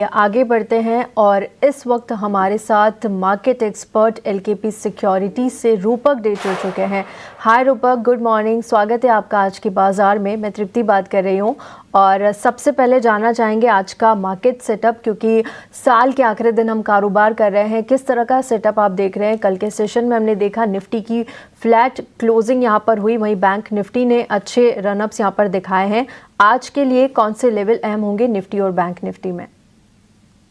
आगे बढ़ते हैं और इस वक्त हमारे साथ मार्केट एक्सपर्ट एलकेपी सिक्योरिटीज से रूपक डे जुड़ चुके हैं। हाय रूपक, गुड मॉर्निंग, स्वागत है आपका आज के बाजार में। मैं तृप्ति बात कर रही हूँ और सबसे पहले जानना चाहेंगे आज का मार्केट सेटअप, क्योंकि साल के आखिरी दिन हम कारोबार कर रहे हैं। किस तरह का सेटअप आप देख रहे हैं? कल के सेशन में हमने देखा निफ्टी की फ्लैट क्लोजिंग यहाँ पर हुई, वहीं बैंक निफ्टी ने अच्छे रनअप्स यहाँ पर दिखाए हैं। आज के लिए कौन से लेवल अहम होंगे निफ्टी और बैंक निफ्टी में?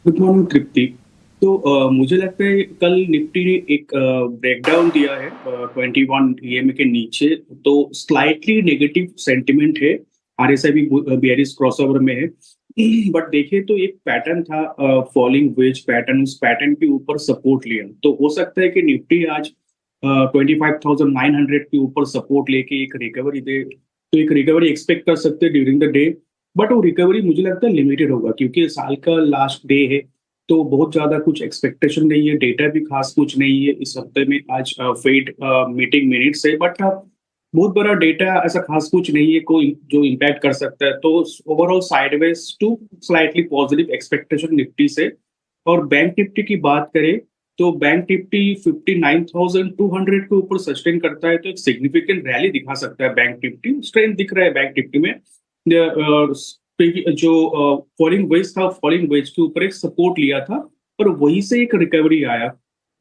गुड मॉर्निंग तृप्ति। तो मुझे लगता है कल निफ्टी ने एक ब्रेकडाउन दिया है 21 ईएमए के नीचे, तो स्लाइटली नेगेटिव सेंटिमेंट है। आरएसआई भी बेयरिश क्रॉसओवर में है। बट देखिए तो एक पैटर्न था, फॉलिंग वेज पैटर्न, उस पैटर्न के ऊपर सपोर्ट लिया। तो हो सकता है कि निफ्टी आज 25,900 के ऊपर सपोर्ट लेके एक रिकवरी दे, तो एक रिकवरी एक्सपेक्ट कर सकते हैं ड्यूरिंग द डे। बट वो रिकवरी मुझे लगता है लिमिटेड होगा, क्योंकि साल का लास्ट डे है, तो बहुत ज्यादा कुछ एक्सपेक्टेशन नहीं है। डेटा भी खास कुछ नहीं है इस हफ्ते में। आज फेड मीटिंग मिनट्स है, बट बहुत बड़ा डेटा ऐसा खास कुछ नहीं है कोई जो इम्पैक्ट कर सकता है। तो overall sideways to slightly positive expectation Nifty से। और बैंक निफ्टी की बात करें तो बैंक निफ्टी 59,200 के ऊपर सस्टेन करता है, तो एक सिग्निफिकेंट रैली दिखा सकता है। बैंक निफ्टी स्ट्रेंथ दिख रहा है बैंक निफ्टी में। जो फॉलिंग वेज था, फॉलिंग वेज के ऊपर एक सपोर्ट लिया था और वहीं से एक रिकवरी आया।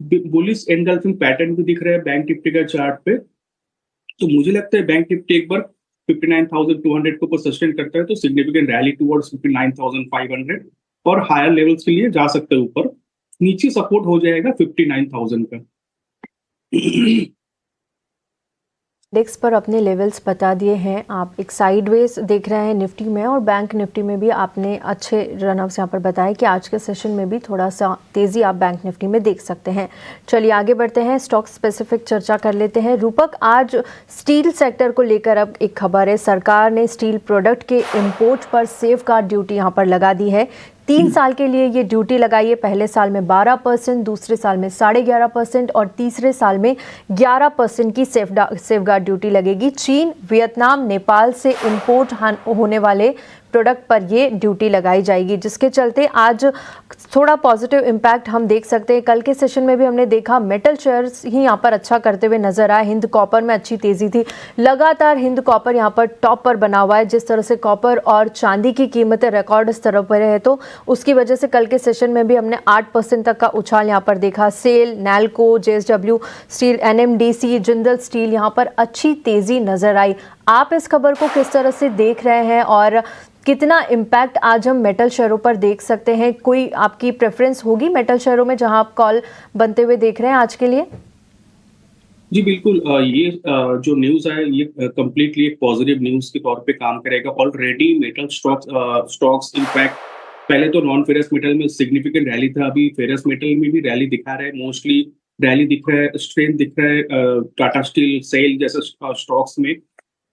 बुलिश एनगल्फिंग पैटर्न भी दिख रहा है बैंक निफ्टी का चार्ट पे। तो मुझे लगता है बैंक निफ्टी एक बार 59,200 के ऊपर सस्टेन करता है तो सिग्निफिकेंट रैली टुवर्ड्स 59,500 और हायर लेवल्स के लिए जा सकता है ऊपर। नीचे सपोर्ट हो जाएगा 59,000 का। इंडेक्स पर अपने लेवल्स बता दिए हैं आप। एक साइडवेज देख रहे हैं निफ्टी में और बैंक निफ्टी में भी आपने अच्छे रनअप्स यहाँ पर बताए कि आज के सेशन में भी थोड़ा सा तेज़ी आप बैंक निफ्टी में देख सकते हैं। चलिए आगे बढ़ते हैं, स्टॉक स्पेसिफिक चर्चा कर लेते हैं। रूपक, आज स्टील सेक्टर को लेकर अब एक खबर है। सरकार ने स्टील प्रोडक्ट के इम्पोर्ट पर सेफ गार्ड ड्यूटी यहाँ पर लगा दी है। 3 साल के लिए ये ड्यूटी लगाई है। पहले साल में 12%, दूसरे साल में 11.5% और तीसरे साल में 11% की सेफ गार्ड ड्यूटी लगेगी। चीन, वियतनाम, नेपाल से इंपोर्ट होने वाले प्रोडक्ट पर ये ड्यूटी लगाई जाएगी, जिसके चलते आज थोड़ा पॉजिटिव इम्पैक्ट हम देख सकते हैं। कल के सेशन में भी हमने देखा मेटल शेयर्स ही यहाँ पर अच्छा करते हुए नजर आए। हिंद कॉपर में अच्छी तेजी थी, लगातार हिंद कॉपर यहाँ पर टॉप पर बना हुआ है। जिस तरह से कॉपर और चांदी की कीमतें रिकॉर्ड स्तर पर है, तो उसकी वजह से कल के सेशन में भी हमने 8% तक का उछाल यहाँ पर देखा। SAIL, Nalco, JSW steel, NMDC, Jindal steel यहाँ पर अच्छी तेजी नजर आई। आप इस खबर को किस तरह से देख रहे हैं और कितना इम्पैक्ट आज हम मेटल शेयरों पर देख सकते हैं? कोई आपकी प्रेफरेंस होगी मेटल शेयरों में जहां आप कॉल बनते हुए देख रहे हैं आज के लिए? जी बिल्कुल। ये जो न्यूज़ है ये कंप्लीटली एक पॉजिटिव न्यूज़ के तौर पे काम करेगा। ऑलरेडी मेटल स्टॉक्स इनफैक्ट पहले तो नॉन फेरस मेटल में सिग्निफिकेंट रैली था, अभी फेरस मेटल में भी रैली दिखा रहा है। मोस्टली रैली दिख रहा है, स्ट्रेंथ दिख रहा है टाटा स्टील, सेल जैसे स्टॉक्स में।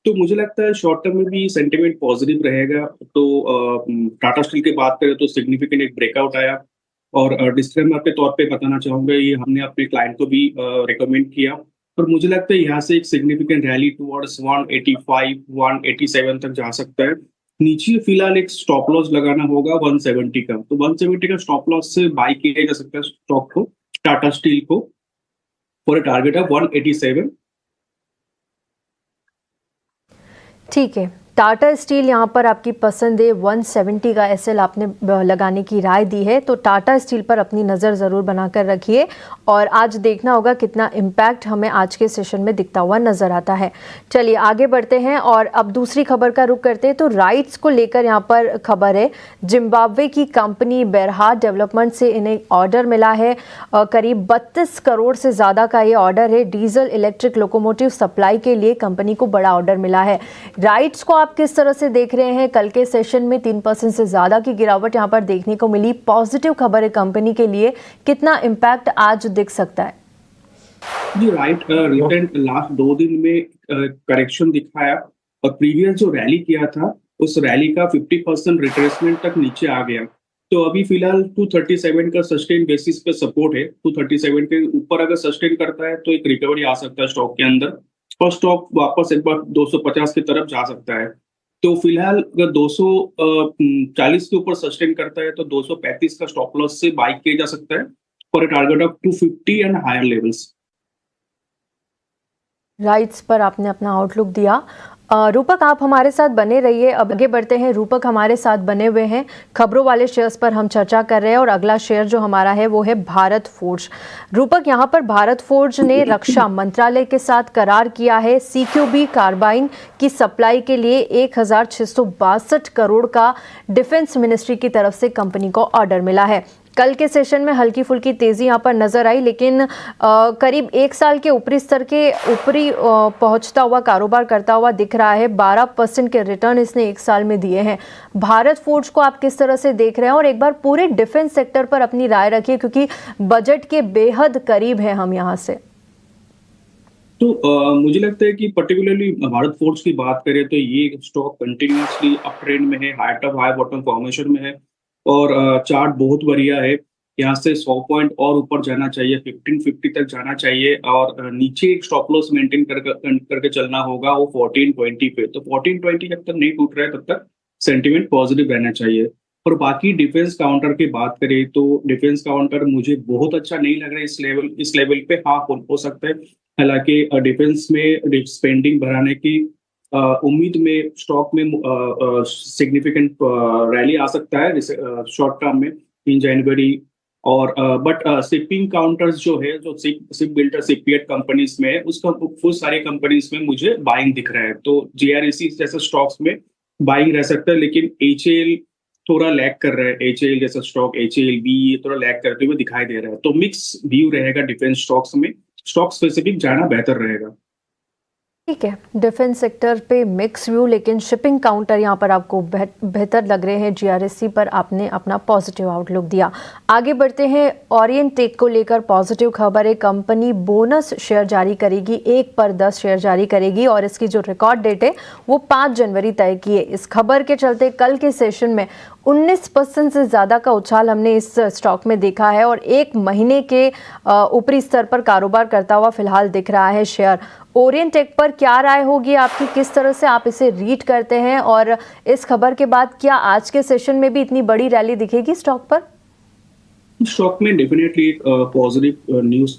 तो मुझे लगता है शॉर्ट टर्म में भी सेंटिमेंट पॉजिटिव रहेगा। तो टाटा स्टील की बात करें तो सिग्निफिकेंट एक ब्रेकआउट आया। और डिस्क्लेमर के तौर पे बताना चाहूंगा, ये हमने अपने क्लाइंट को भी रिकमेंड किया। और मुझे लगता है यहाँ से एक सिग्निफिकेंट रैली टुवर्ड्स 185 187 तक जा सकता है। नीचे फिलहाल एक स्टॉप लॉस लगाना होगा 170 का, तो 170 का स्टॉप लॉस से बाय किया जा सकता है स्टॉक को, टाटा स्टील को, फॉर अ टारगेट ऑफ 187। ठीक है, टाटा स्टील यहाँ पर आपकी पसंद है। 170 का एसएल आपने लगाने की राय दी है, तो टाटा स्टील पर अपनी नज़र ज़रूर बनाकर रखिए और आज देखना होगा कितना इम्पैक्ट हमें आज के सेशन में दिखता हुआ नज़र आता है। चलिए आगे बढ़ते हैं और अब दूसरी खबर का रुख करते हैं। तो राइट्स को लेकर यहाँ पर खबर है। जिम्बाब्वे की कंपनी बेरहाट डेवलपमेंट से इन्हें ऑर्डर मिला है, करीब 32 करोड़ से ज़्यादा का ये ऑर्डर है। डीजल इलेक्ट्रिक लोकोमोटिव सप्लाई के लिए कंपनी को बड़ा ऑर्डर मिला है। राइट्स को आप किस तरह से देख रहे हैं? कल के सेशन में 3% से ज्यादा की गिरावट यहां पर देखने को मिली। पॉजिटिव खबर है कंपनी के लिए, कितना इम्पैक्ट आज दिख सकता है? जी राइट, रिसेंट लास्ट 2 दिन में करेक्शन दिखाया और प्रीवियस जो रैली किया था उस रैली का 50% रिट्रेसमेंट तक नीचे आ गया। तो अभी फिलहाल 237 का सस्टेन बेसिस पे सपोर्ट है। 237 के ऊपर अगर सस्टेन करता है तो एक रिकवरी आ सकता है स्टॉक के अंदर और स्टॉक वापस एक बार 250 की तरफ जा सकता है। तो फिलहाल अगर 240 के ऊपर सस्टेन करता है तो 235 का स्टॉप लॉस से बाई किया जा सकता है for a target of 250 and higher levels. RITES पर आपने अपना आउटलुक दिया। रूपक, आप हमारे साथ बने रहिए। अब आगे बढ़ते हैं। रूपक हमारे साथ बने हुए हैं। खबरों वाले शेयर्स पर हम चर्चा कर रहे हैं और अगला शेयर जो हमारा है वो है भारत फोर्ज। रूपक, यहाँ पर भारत फोर्ज ने रक्षा मंत्रालय के साथ करार किया है CQB कार्बाइन की सप्लाई के लिए 1662 करोड़ का डिफेंस मिनिस्ट्री की तरफ से कंपनी को ऑर्डर मिला है। कल के सेशन में हल्की फुल्की तेजी यहाँ पर नजर आई, लेकिन करीब 1 साल के ऊपरी स्तर के ऊपरी पहुंचता हुआ कारोबार करता हुआ दिख रहा है। 12% के रिटर्न इसने 1 साल में दिए हैं। भारत फोर्ज को आप किस तरह से देख रहे हैं, और एक बार पूरे डिफेंस सेक्टर पर अपनी राय रखिए, क्योंकि बजट के बेहद करीब है हम यहाँ से। तो मुझे लगता है कि पर्टिकुलरली भारत फोर्ज की बात करें तो ये स्टॉक कंटिन्यूसली अप ट्रेंड में है, high top high bottom formation में है और चार्ट बहुत बढ़िया है। यहाँ से 100 पॉइंट और ऊपर जाना चाहिए, 1550 तक जाना चाहिए और नीचे एक स्टॉप लॉस मेंटेन करके चलना होगा वो 1420 पे। तो 1420 जब तक नहीं टूट रहा है तब तक सेंटिमेंट पॉजिटिव रहना चाहिए। और बाकी डिफेंस काउंटर की बात करें तो डिफेंस काउंटर मुझे बहुत अच्छा नहीं लग रहा है इस लेवल पे। हाँ, हो सकता है, हालांकि डिफेंस में स्पेंडिंग बढ़ाने की उम्मीद में स्टॉक में सिग्निफिकेंट रैली आ सकता है शॉर्ट टर्म में इन जनवरी। और बट शिपिंग काउंटर्स जो है, जो शिप बिल्डर शिपयार्ड कंपनीज में है, उसका बहुत सारी कंपनीज में मुझे बाइंग दिख रहा है। तो JREC जैसे स्टॉक्स में बाइंग रह सकता है, लेकिन HAL थोड़ा लैग कर रहा है। HAL जैसा स्टॉक, HALB ये थोड़ा लैग करते हुए दिखाई दे रहा है। तो मिक्स व्यू रहेगा डिफेंस स्टॉक्स में, स्टॉक स्पेसिफिक जाना बेहतर रहेगा। ठीक है, डिफेंस सेक्टर पे मिक्स व्यू, लेकिन शिपिंग काउंटर यहाँ पर आपको बेहतर लग रहे हैं। GRSC पर आपने अपना पॉजिटिव आउटलुक दिया। आगे बढ़ते हैं। ओरिएंट टेक को लेकर पॉजिटिव खबर है। कंपनी बोनस शेयर जारी करेगी, 1 पर 10 शेयर जारी करेगी और इसकी जो रिकॉर्ड डेट है वो 5 जनवरी तय की है। इस खबर के चलते कल के सेशन में 19% से ज़्यादा का उछाल हमने इस स्टॉक में देखा है और 1 महीने के ऊपरी स्तर पर कारोबार करता हुआ फिलहाल दिख रहा है शेयर। ओरिएंट टेक पर क्या राय होगी आपकी, किस तरह से आप इसे रीड करते हैं, और इस खबर के बाद क्या आज के सेशन में भी इतनी बड़ी रैली दिखेगी स्टॉक पर? स्टॉक में डेफिनेटली एक पॉजिटिव न्यूज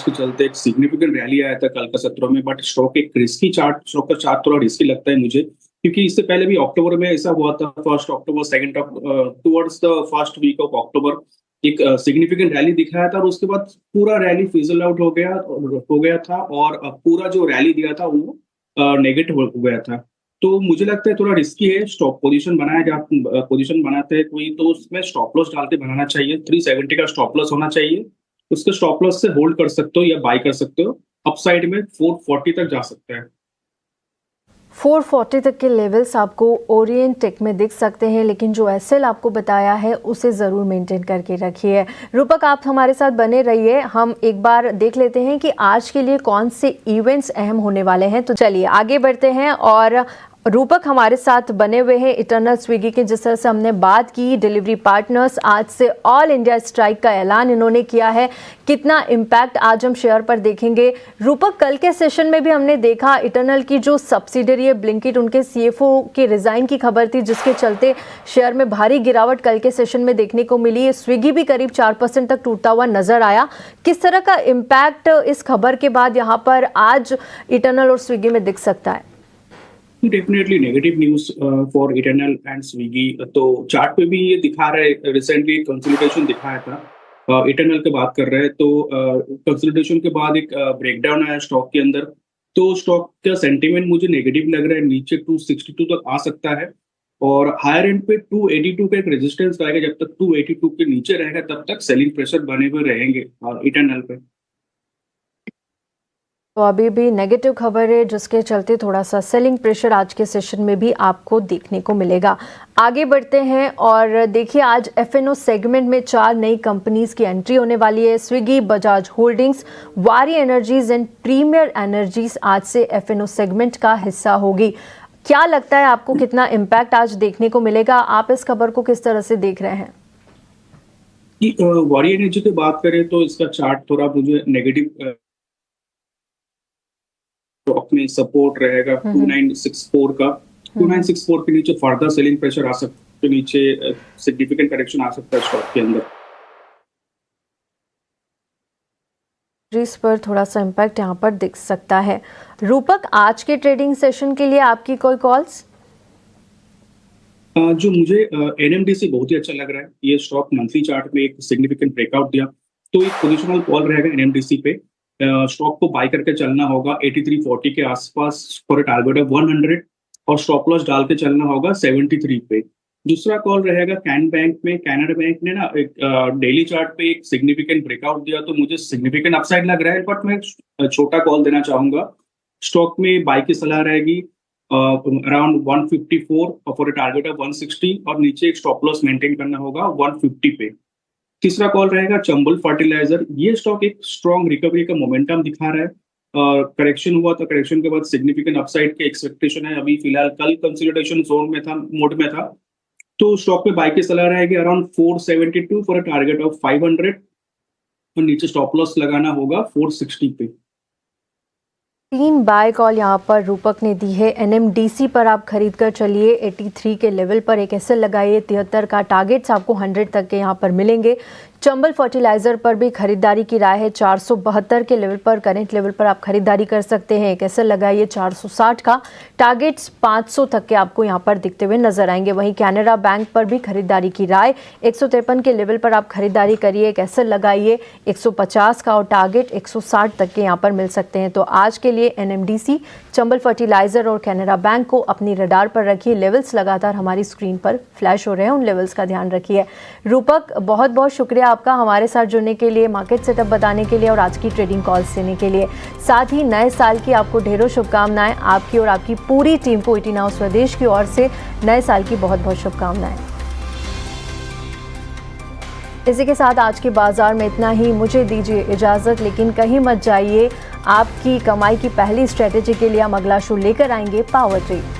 के चलते एक सिग्निफिकेंट रैली आया था कल का सत्रों में। बट स्टॉक का चार्ट थोड़ा रिस्की लगता है मुझे, क्योंकि इससे पहले भी अक्टूबर में ऐसा हुआ था। 1 October, 2 towards the first week of October एक सिग्निफिकेंट रैली दिखाया था और उसके बाद पूरा रैली फिजल आउट हो गया था और पूरा जो रैली दिया था वो नेगेटिव हो गया था। तो मुझे लगता है थोड़ा रिस्की है। स्टॉप पोजीशन बनाते हैं कोई तो उसमें स्टॉप लॉस डाल के बनाना चाहिए। 370 का स्टॉप लॉस होना चाहिए। उसके स्टॉप लॉस से होल्ड कर सकते हो या बाय कर सकते हो। अपसाइड में 440 तक जा सकता है। 440 तक के लेवल्स आपको ओरिएंट टेक में दिख सकते हैं, लेकिन जो एसएल आपको बताया है उसे ज़रूर मेंटेन करके रखिए। रूपक, आप हमारे साथ बने रहिए। हम एक बार देख लेते हैं कि आज के लिए कौन से इवेंट्स अहम होने वाले हैं। तो चलिए आगे बढ़ते हैं। और रूपक हमारे साथ बने हुए हैं इटर्नल स्विगी के। जिस तरह से हमने बात की, डिलीवरी पार्टनर्स आज से ऑल इंडिया स्ट्राइक का ऐलान इन्होंने किया है। कितना इम्पैक्ट आज हम शेयर पर देखेंगे? रूपक, कल के सेशन में भी हमने देखा इटर्नल की जो सब्सिडरी है ब्लिंकिट, उनके CFO के रिजाइन की खबर थी, जिसके चलते शेयर में भारी गिरावट कल के सेशन में देखने को मिली। स्विगी भी करीब 4% तक टूटता हुआ नजर आया। किस तरह का इम्पैक्ट इस खबर के बाद यहाँ पर आज इटर्नल और स्विगी में दिख सकता है? Definitely negative news for eternal and Swiggy. तो चार्ट पे भी ये दिखा रहा है, रिसेंटली कंसोलिडेशन दिखाया था। इटर्नल की बात कर रहे हैं तो कंसोलिडेशन के बाद एक ब्रेकडाउन आया स्टॉक के अंदर। तो स्टॉक का सेंटीमेंट मुझे नेगेटिव लग रहा है। नीचे 262 तक आ सकता है और हायर एंड पे 282 का एक रेजिस्टेंस आएगा। जब तक 282 के नीचे रहेगा तब तक सेलिंग प्रेशर बने हुए रहेंगे इटर्नल पे। तो अभी भी नेगेटिव खबर है, जिसके चलते थोड़ा सा सेलिंग प्रेशर आज के सेशन में भी आपको देखने को मिलेगा। आगे बढ़ते हैं और देखिए आज F&O सेगमेंट में 4 नई कंपनीज की एंट्री होने वाली है। स्विगी, बजाज होल्डिंग्स, वारी एनर्जीज एंड प्रीमियर एनर्जीज आज से F&O सेगमेंट का हिस्सा होगी। क्या लगता है आपको, कितना इम्पैक्ट आज देखने को मिलेगा? आप इस खबर को किस तरह से देख रहे हैं? वारी एनर्जी की बात करें तो इसका चार्ट थोड़ा मुझे नेगेटिव स्टॉक में सपोर्ट रहेगा 2964 का। 2964 के नीचे फर्दर सेलिंग प्रेशर आ सकता है, तो नीचे सिग्निफिकेंट करेक्शन आ सकता है स्टॉक के अंदर। इस पर थोड़ा सा इम्पैक्ट यहाँ पर दिख सकता है। रूपक, आज के ट्रेडिंग सेशन के लिए आपकी कोई कॉल्स? जो मुझे एनएमडीसी बहुत ही अच्छा लग रहा है। ये स्टॉक मंथली चार्ट में एक सिग्निफिकेंट ब्रेकआउट दिया, तो एक पोजिशनल कॉल रहेगा एनएमडीसी पे। स्टॉक को बाय करके चलना होगा 8340 के आसपास फॉर अ टारगेट ऑफ 100, और स्टॉप लॉस डाल के चलना होगा 73 पे। दूसरा कॉल रहेगा कैन बैंक में। कैनरा बैंक ने ना एक डेली चार्ट पे एक सिग्निफिकेंट ब्रेकआउट दिया, तो मुझे सिग्निफिकेंट अपसाइड लग रहा है, बट मैं छोटा कॉल देना चाहूंगा। स्टॉक में बाय की सलाह रहेगी around 154 for a target of 160, और नीचे एक स्टॉप लॉस मेंटेन करना होगा 150 पे। तीसरा कॉल रहेगा चंबल फर्टिलाइजर। ये स्टॉक एक स्ट्रॉन्ग रिकवरी का मोमेंटम दिखा रहा है। करेक्शन हुआ तो करेक्शन के बाद सिग्निफिकेंट अपसाइड के एक्सपेक्टेशन है। अभी फिलहाल कल कंसोलिडेशन जोन में था, मोड में था, तो स्टॉक पे बाय की सलाह रहेगी around 472 for a target of 500, और नीचे स्टॉप लॉस लगाना होगा 460 पे। 3 बाय कॉल यहाँ पर रूपक ने दी है। एनएमडीसी पर आप खरीद कर चलिए 83 के लेवल पर एक एसएल लगाइए। 73 का टारगेट्स आपको 100 तक के यहाँ पर मिलेंगे। चंबल फर्टिलाइजर पर भी खरीदारी की राय है। 472 के लेवल पर, करंट लेवल पर आप खरीदारी कर सकते हैं। एक एसएल लगाइए 460 का, टारगेट्स 500 तक के आपको यहाँ पर दिखते हुए नजर आएंगे। वहीं कैनरा बैंक पर भी खरीदारी की राय, 153 के लेवल पर आप खरीदारी करिए। एक एसएल लगाइए 150 का, और टारगेट 160 तक के यहाँ पर मिल सकते हैं। तो आज के लिए एनएमडीसी, चंबल फर्टिलाइजर और कैनरा बैंक को अपनी रडार पर रखिए। लेवल्स लगातार हमारी स्क्रीन पर फ्लैश हो रहे हैं, उन लेवल्स का ध्यान रखिए। रूपक, बहुत बहुत शुक्रिया आपका हमारे साथ जुड़ने के लिए, मार्केट सेटअप बताने के लिए और आज की ट्रेडिंग कॉल्स देने के लिए। साथ ही नए साल की आपको ढेरों शुभकामनाएं। आपकी और आपकी पूरी टीम को ईटी नाउ स्वदेश की ओर से नए साल की बहुत बहुत शुभकामनाएं। इसी के साथ आज के बाजार में इतना ही। मुझे दीजिए इजाजत, लेकिन कहीं मत जाइए। आपकी कमाई की पहली स्ट्रेटेजी के लिए हम अगला शो लेकर आएंगे, पावर ट्रेड।